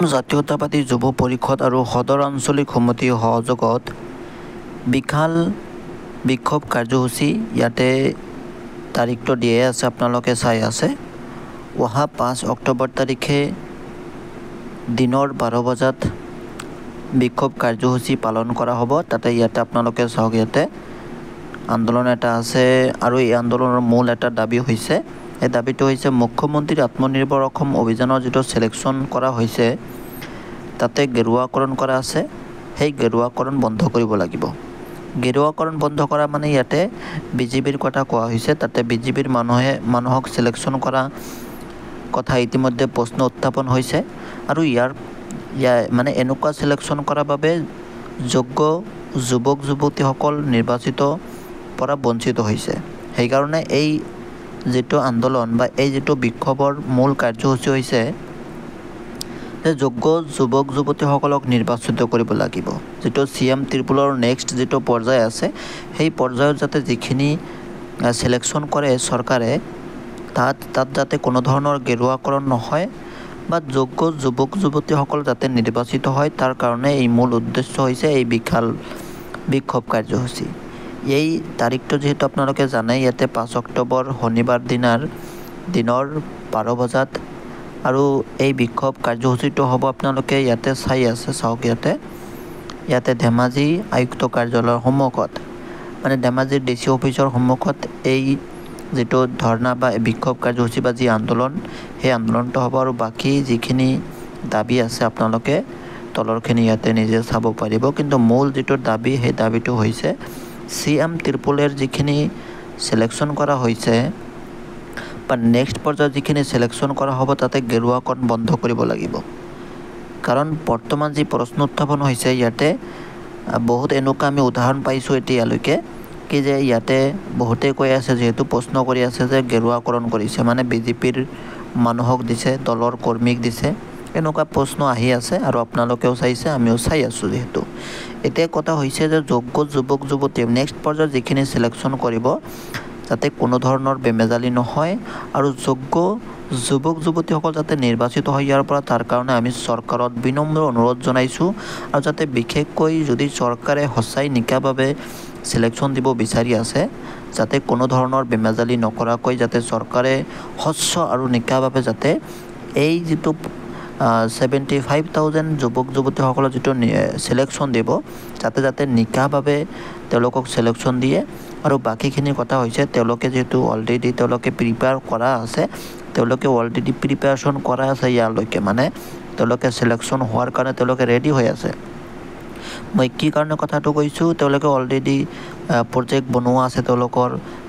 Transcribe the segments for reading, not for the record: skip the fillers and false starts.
জাতীয়তাবাদী যুৱ পৰিষদ আৰু সদৰ আঞ্চলিক সমিতিৰ সহযোগত বিশাল বিক্ষোভ কাৰ্যসূচী ইয়াতে তাৰিখটো দিয়ে আছে, আপোনালোকে চাই আছে। অহা 5 অক্টোবৰ তাৰিখে দিনৰ 12 বজাত বিক্ষোভ কাৰ্যসূচী পালন কৰা হ'ব। তাতে ইয়াতে আপোনালোকে চাওক, ইয়াতে আন্দোলন এটা আছে আৰু এই আন্দোলনৰ মূল এটা দাবী হৈছে, এই দাবীটো হৈছে মুখ্যমন্ত্ৰীৰ আত্মনিৰ্ভৰ অসম অভিযানৰ যিটো চিলেকশ্যন কৰা হৈছে তাতে গেৰুৱাকৰণ কৰা আছে, সেই গেৰুৱাকৰণ বন্ধ কৰিব লাগিব। গেৰুৱাকৰণ বন্ধ কৰা মানে ইয়াতে বিজেপিৰ কথা কোৱা হৈছে। তাতে বিজেপিৰ মানুহক চিলেকশ্যন কৰা কথা ইতিমধ্যে প্ৰশ্ন উত্থাপন হৈছে আৰু ইয়াৰ মানে এনেকুৱা চিলেকশ্যন কৰাৰ বাবে যোগ্য যুৱক যুৱতীসকল নিৰ্বাচিত পৰা বঞ্চিত হৈছে। সেইকাৰণে এই যিটো আন্দোলন বা এই যিটো বিক্ষোভৰ মূল কাৰ্যসূচী হৈছে যে যোগ্য যুৱক যুৱতীসকলক নিৰ্বাচিত কৰিব লাগিব। যিটো CM ত্ৰিপুলৰ নেক্সট যিটো পৰ্যায় আছে, সেই পৰ্যায়ত যাতে যিখিনি চিলেকশ্যন কৰে চৰকাৰে, তাত যাতে কোনো ধৰণৰ গেৰুৱাকৰণ নহয় বা যোগ্য যুৱক যুৱতীসকল যাতে নিৰ্বাচিত হয়, তাৰ কাৰণে এই মূল উদ্দেশ্য হৈছে এই বিশাল বিক্ষোভ কাৰ্যসূচী। এই তাৰিখটো যিহেতু আপোনালোকে জানে, ইয়াতে 5 অক্টোবৰ শনিবাৰ দিনৰ 12 বজাত আৰু এই বিক্ষোভ কাৰ্যসূচীটো হ'ব। আপোনালোকে ইয়াতে চাই আছে, চাওক ইয়াতে ধেমাজি আয়ুক্ত কাৰ্যালয়ৰ সন্মুখত, মানে ধেমাজিৰ DC অফিচৰ সন্মুখত এই যিটো ধৰ্ণা বা বিক্ষোভ কাৰ্যসূচী বা যি আন্দোলন, সেই আন্দোলনটো হ'ব। আৰু বাকী যিখিনি দাবী আছে আপোনালোকে তলৰখিনি ইয়াতে নিজে চাব পাৰিব। কিন্তু মূল যিটো দাবী, সেই দাবীটো হৈছে CM ত্ৰিপুলৰ যিখিনি চিলেকশ্যন কৰা হৈছে বা নেক্সট পৰ্যায়ত যিখিনি চিলেকশ্যন কৰা হ'ব, তাতে গেৰুৱাকৰণ বন্ধ কৰিব লাগিব। কাৰণ বৰ্তমান যি প্ৰশ্ন উত্থাপন হৈছে ইয়াতে বহুত এনেকুৱা আমি উদাহৰণ পাইছোঁ এতিয়ালৈকে, কি যে ইয়াতে বহুতে কৈ আছে, যিহেতু প্ৰশ্ন কৰি আছে যে গেৰুৱাকৰণ কৰিছে, মানে বিজেপিৰ মানুহক দিছে, দলৰ কৰ্মীক দিছে, এনেকুৱা প্ৰশ্ন আহি আছে আৰু আপোনালোকেও চাইছে, আমিও চাই আছোঁ। যিহেতু এতিয়া কথা হৈছে যে যোগ্য যুৱক যুৱতী নেক্সট পৰ্যায়ত যিখিনি চিলেকশ্যন কৰিব যাতে কোনো ধৰণৰ বেমেজালি নহয় আৰু যোগ্য যুৱক যুৱতীসকল যাতে নিৰ্বাচিত হয় ইয়াৰ পৰা, তাৰ কাৰণে আমি চৰকাৰত বিনম্ৰ অনুৰোধ জনাইছোঁ। আৰু যাতে বিশেষকৈ যদি চৰকাৰে সঁচাই নিকাভাৱে চিলেকশ্যন দিব বিচাৰি আছে, যাতে কোনো ধৰণৰ বেমেজালি নকৰাকৈ যাতে চৰকাৰে স্বচ্ছ আৰু নিকাভাৱে যাতে এই যিটো 75,000 যুৱক যুৱতীসকলৰ যিটো চিলেকশ্যন দিব, যাতে নিকাভাৱে তেওঁলোকক চিলেকশ্যন দিয়ে। আৰু বাকীখিনি কথা হৈছে তেওঁলোকে যিহেতু অলৰেডি তেওঁলোকে প্ৰিপেয়াৰ কৰা আছে, তেওঁলোকে অলৰেডি প্ৰিপেয়াৰেশ্যন কৰা আছে ইয়ালৈকে, মানে তেওঁলোকে চিলেকশ্যন হোৱাৰ কাৰণে তেওঁলোকে ৰেডি হৈ আছে। মই কি কাৰণে কথাটো কৈছোঁ, তেওঁলোকে অলৰেডি প্ৰজেক্ট বনোৱা আছে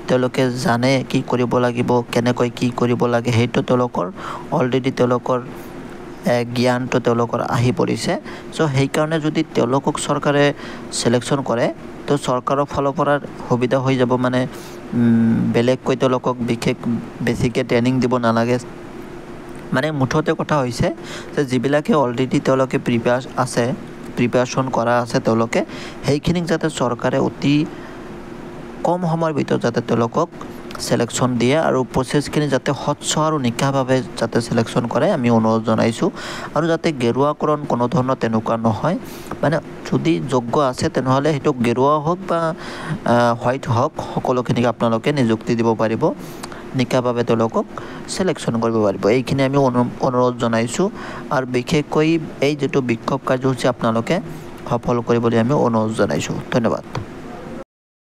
তেওঁলোকে জানে কি কৰিব লাগিব, কেনেকৈ কি কৰিব লাগে, সেইটো তেওঁলোকৰ অলৰেডি জ্ঞানটো তেওঁলোকৰ আহি পৰিছে। চ' সেইকাৰণে যদি তেওঁলোকক চৰকাৰে চিলেকশ্যন কৰে তো চৰকাৰৰ ফালৰ পৰা সুবিধা হৈ যাব, মানে বেলেগকৈ তেওঁলোকক বেছিকৈ ট্ৰেইনিং দিব নালাগে। মানে মুঠতে কথা হৈছে যে যিবিলাকে অলৰেডি তেওঁলোকে প্ৰিপেয়াৰেশ্যন কৰা আছে, তেওঁলোকে সেইখিনিক যাতে চৰকাৰে অতি কম সময়ৰ ভিতৰত যাতে তেওঁলোকক চিলেকশ্যন দিয়ে আৰু প্ৰচেছখিনি যাতে স্বচ্ছ আৰু নিকাভাৱে যাতে চিলেকশ্যন কৰে, আমি অনুৰোধ জনাইছোঁ। আৰু যাতে গেৰুৱাকৰণ কোনো ধৰণৰ তেনেকুৱা নহয়, মানে যদি যোগ্য আছে তেনেহ'লে সেইটো গেৰুৱা হওক বা হোৱাইট হওক, সকলোখিনিক আপোনালোকে নিযুক্তি দিব পাৰিব, নিকাভাৱে তেওঁলোকক চিলেকশ্যন কৰিব পাৰিব। এইখিনি আমি অনুৰোধ জনাইছোঁ। আৰু বিশেষকৈ এই যিটো বিক্ষোভ কাৰ্যসূচী আপোনালোকে সফল কৰিবলৈ আমি অনুৰোধ জনাইছোঁ। ধন্যবাদ।